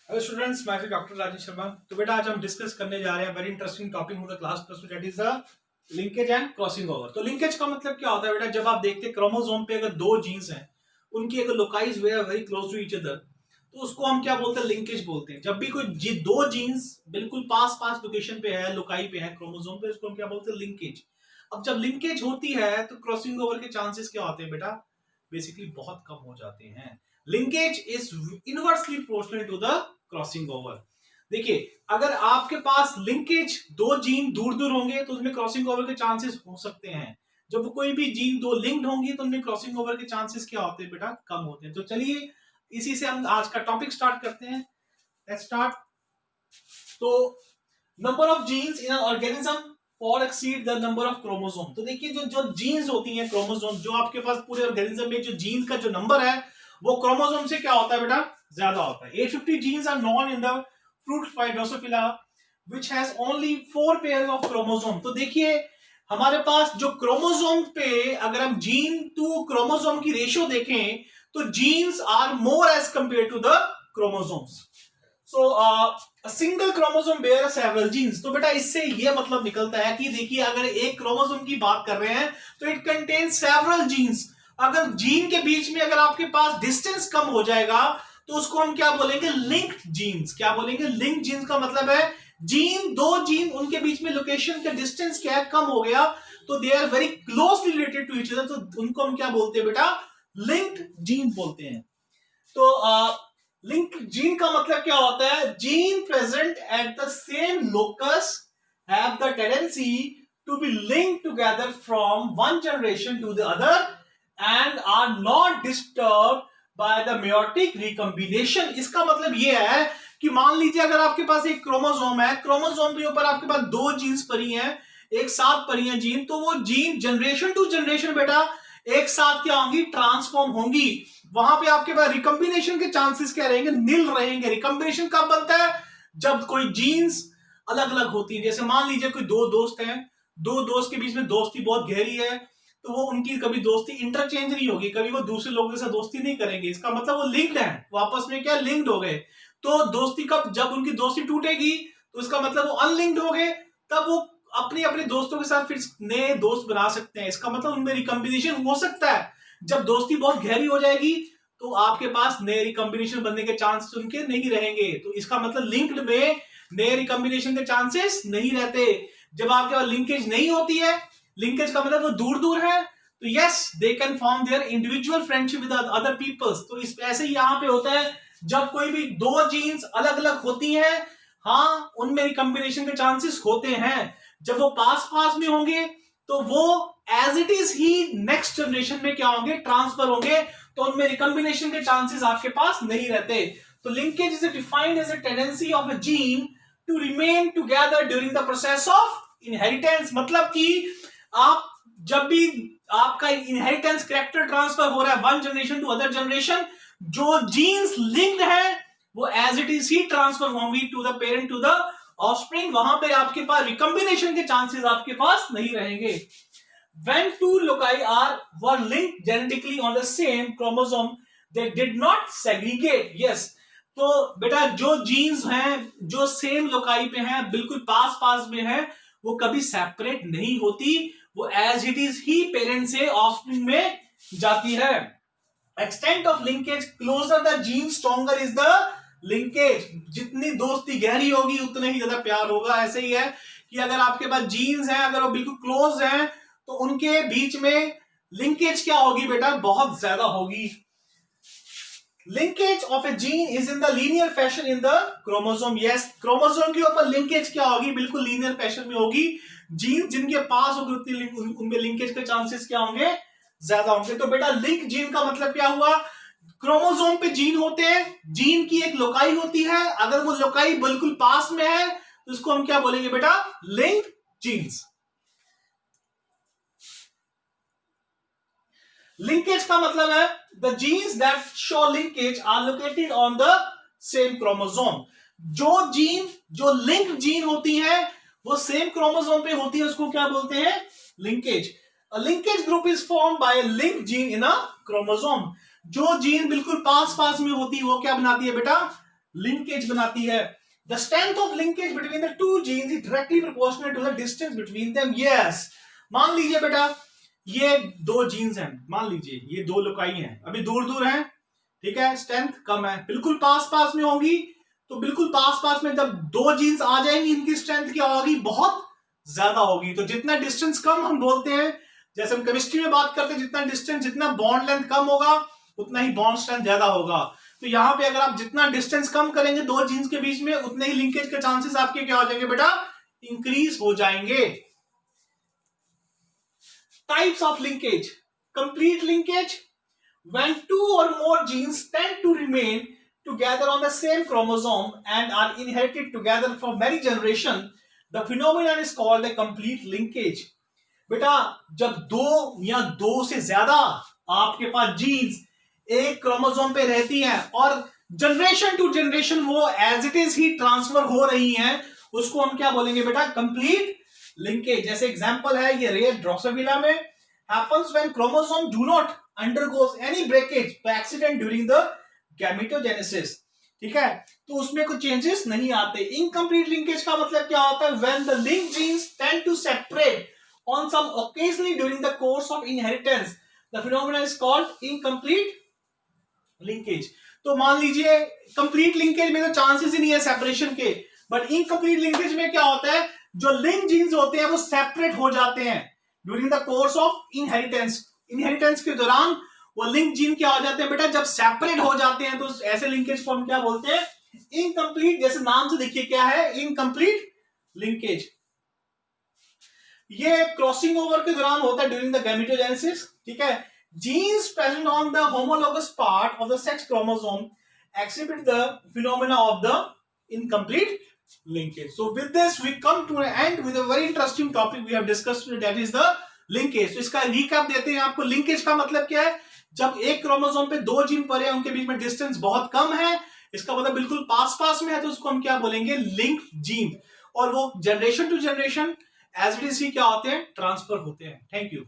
Hello students, मैं doctor Rajesh Sharma. तो बेटा आज हम डिस्कस करने जा रहे हैं very interesting topic of the class plus two, that is the linkage and crossing over. तो लिंकेज का मतलब क्या होता है बेटा? जब आप देखते हैं क्रोमोसोम पे अगर दो जीन्स हैं, उनकी अगर localize very close to each other, तो उसको हम क्या बोलते हैं? लिंकेज बोलते हैं। जब भी कोई दो जीन्स बिल्कुल पास पास लोकेशन पे है, लोकाई पे है क्रोमोसोम पे, उसको हम क्या बोलते हैं? लिंकेज। अब जब लिंकेज होती है तो क्रॉसिंग ओवर के चांसेस क्या होते हैं बेटा? बेसिकली बहुत कम हो जाते हैं। Linkage is inversely proportional to the crossing over. देखिए, अगर आपके पास लिंकेज दो जीन दूर दूर होंगे तो उसमें क्रॉसिंग ओवर के चांसेस हो सकते हैं। जब कोई भी जीन दो लिंक्ड होंगी तो उनमें क्रॉसिंग ओवर के चांसेस क्या होते हैं बेटा? कम होते हैं। तो चलिए इसी से हम आज का टॉपिक स्टार्ट करते हैं। Let's start. तो number of genes in an organism far exceed the number of chromosome. तो देखिए, जो जो जीन्स होती हैं, क्रोमोसोम, जो आपके पास पूरे ऑर्गेनिज्म में जो जीन्स का जो नंबर है वो क्रोमोसोम से क्या होता है बेटा? ज्यादा होता है। 850 genes are known in the fruit fly Drosophila which has only 4 pairs of chromosome। तो देखिए, हमारे पास जो क्रोमोसोम पे अगर हम जीन टू क्रोमोसोम की रेशियो देखें तो genes are more as compare to the chromosomes. So single chromosome bear several genes. तो बेटा इससे ये मतलब निकलता है कि देखिए, अगर एक क्रोमोसोम की बात कर रहे हैं तो इट कंटेन सेवरल जीन्स। अगर जीन के बीच में अगर आपके पास डिस्टेंस कम हो जाएगा तो उसको हम क्या बोलेंगे? Linked genes. क्या बोलेंगे? लिंक्ड जीन्स का मतलब है जीन, दो जीन, उनके बीच में लोकेशन का डिस्टेंस क्या है? कम हो गया, तो they are very closely related to each other, तो उनको हम क्या बोलते हैं बेटा? लिंक्ड जीन बोलते हैं। तो लिंक जीन का मतलब क्या होता है? Gene present at the same locus have the tendency to be linked together from one generation to the other and are not disturb by the meiotic recombination. इसका मतलब यह है कि मान लीजिए अगर आपके पास एक क्रोमोसोम है, क्रोमोसोम के ऊपर आपके पास दो जीन्स पड़ी हैं, एक साथ पड़ी हैं जीन, तो वो जीन जनरेशन टू जनरेशन बेटा एक साथ क्या होंगी? ट्रांसफॉर्म होंगी। वहां पे आपके पास रिकॉम्बिनेशन के चांसेस क्या रहेंगे? नील रहेंगे। रिकॉम्बिनेशन कब बनता है? जब कोई जीन्स अलग अलग होती है। जैसे मान लीजिए कोई दो दोस्त हैं, दो दोस्त के बीच में दोस्ती बहुत गहरी है, तो वो उनकी कभी दोस्ती इंटरचेंज नहीं होगी, कभी वो दूसरे लोगों के साथ दोस्ती नहीं करेंगे। इसका मतलब वो लिंक्ड है, वो आपस में क्या? लिंक्ड हो गए। तो दोस्ती कब, जब उनकी दोस्ती टूटेगी तो इसका मतलब वो अनलिंक्ड हो गए, तब वो अपने अपने दोस्तों के साथ फिर नए दोस्त बना सकते हैं। इसका मतलब उनमें रिकॉम्बिनेशन हो सकता है। जब दोस्ती बहुत गहरी हो जाएगी तो आपके पास नए रिकॉम्बिनेशन बनने के चांसेस उनके नहीं रहेंगे। तो इसका मतलब लिंक्ड में नए रिकॉम्बिनेशन के चांसेस नहीं रहते। जब आपके पास लिंकेज नहीं होती है, लिंकेज का मतलब वो दूर दूर है, तो yes they can form their individual friendship with other peoples. तो इस ऐसे ही यहां पे होता है, जब कोई भी दो जीन्स अलग अलग होती हैं, हाँ उनमें रिकॉम्बिनेशन के चांसेस होते हैं। जब वो पास पास में होंगे तो वो एज इट इज ही नेक्स्ट जनरेशन में क्या होंगे? ट्रांसफर होंगे, तो उनमें रिकॉम्बिनेशन के चांसेस आपके पास नहीं रहते। तो linkage is defined as a tendency of a gene to remain together during the process of inheritance. मतलब कि आप जब भी आपका इनहेरिटेंस कैरेक्टर ट्रांसफर हो रहा है one generation to other generation, जो जीन्स लिंक्ड है वो एज इट इज ही ट्रांसफर होंगी to the parent to the offspring. वहां पे आपके पास रिकॉम्बिनेशन के चांसेस आपके पास नहीं रहेंगे। When two loci were linked genetically on the same chromosome, they did not segregate. Yes, तो बेटा जो जीन्स हैं जो सेम लोकाई पे हैं, बिल्कुल पास पास में हैं, वो कभी सेपरेट नहीं होती, वो एज इट इज ही पेरेंट से ऑफस्प्रिंग में जाती है। Extent of linkage closer the gene stronger is the linkage. जितनी दोस्ती गहरी होगी उतने ही ज्यादा प्यार होगा। ऐसे ही है कि अगर आपके पास जीन्स हैं, अगर वो बिल्कुल क्लोज हैं, तो उनके बीच में लिंकेज क्या होगी बेटा? बहुत ज्यादा होगी। Linkage of A gene is in the linear fashion in the chromosome. Yes, chromosome के ऊपर लिंकेज क्या होगी? बिल्कुल लीनियर फैशन में होगी। जीन जिनके पास होगी उतनी उनमें लिंकेज के चांसेस क्या होंगे? ज्यादा होंगे। तो बेटा लिंक जीन का मतलब क्या हुआ? क्रोमोसोम पे जीन होते हैं, जीन की एक लोकाई होती है, अगर वो लोकाई बिल्कुल पास में है तो उसको हम क्या बोलेंगे बेटा? Link jeans. लिंकेज का मतलब है the genes that show linkage are located on the same chromosome. जो जीन, जो लिंक जीन होती है वो सेम क्रोमोसोम पे होती है, उसको क्या बोलते हैं? Linkage. A linkage group is formed by a link gene in a chromosome. जो जीन बिल्कुल पास पास में होती है वो क्या बनाती है बेटा? लिंकेज बनाती है। The strength of linkage between the two genes is directly proportional to the distance between them. Yes, मान लीजिए बेटा ये दो जीन्स हैं, मान लीजिए ये दो लुकाई हैं, अभी दूर दूर हैं, ठीक है, स्ट्रेंथ कम है, बिल्कुल पास पास में होंगी, तो बिल्कुल पास पास में जब दो जीन्स आ जाएंगी इनकी स्ट्रेंथ क्या होगी, बहुत ज्यादा होगी। तो जितना डिस्टेंस कम हम बोलते हैं, जैसे हम केमिस्ट्री में बात करते हैं, जितना डिस्टेंस, जितना बॉन्ड लेंथ कम होगा उतना ही बॉन्ड स्ट्रेंथ ज्यादा होगा। तो यहाँ पे अगर आप जितना डिस्टेंस कम करेंगे दो जीन्स के बीच में, उतने ही लिंकेज के चांसेस आपके क्या हो जाएंगे बेटा, इंक्रीज हो जाएंगे। Types of linkage, complete linkage, when two or more genes tend to remain together on the same chromosome and are inherited together for many generations, the phenomenon is called a complete linkage। बेटा जब दो या दो से ज्यादा आपके पास jeans एक chromosome पे रहती हैं और जनरेशन टू जनरेशन वो एज इट इज ही ट्रांसफर हो रही हैं, उसको हम क्या बोलेंगे बेटा, कंप्लीट लिंकेज। जैसे एग्जांपल है ये रेयर ड्रोसोफिला में happens when chromosome do not undergoes any breakage by accident during the gametogenesis। ठीक है, तो उसमें कुछ चेंजेस नहीं आते। इनकम्प्लीट लिंकेज का मतलब क्या होता है, when the linked genes tend to separate on some occasionally during the course of inheritance, the phenomenon is called incomplete linkage। तो मान लीजिए कंप्लीट लिंकेज में तो चांसेस ही नहीं है सेपरेशन के, बट इनकम्प्लीट लिंकेज में क्या होता है, जो लिंक जीन्स होते हैं वो सेपरेट हो जाते हैं during the course of inheritance. Inheritance के दौरान वो लिंक जीन क्या हो जाते हैं बेटा, जब सेपरेट हो जाते हैं तो ऐसे लिंकेज को हम क्या बोलते हैं, इनकम्प्लीट। जैसे नाम से देखिए क्या है, इनकम्प्लीट लिंकेज। ये क्रॉसिंग ओवर के दौरान होता है ड्यूरिंग द गैमेटोजेनेसिस। ठीक है, genes present on the homologous part of the sex chromosome exhibit the phenomena of the incomplete linkage। So with this we come to an end with a very interesting topic we have discussed today, that is the linkage। तो इसका recap देते हैं आपको। Linkage का मतलब क्या है, जब एक क्रोमोसोम पे दो जीन पड़े हैं उनके बीच में डिस्टेंस बहुत कम है, इसका मतलब बिल्कुल पास पास में है, तो उसको हम क्या बोलेंगे, लिंक जीन। और वो generation to generation as it is ही क्या होते हैं, ट्रांसफर होते हैं। Thank you.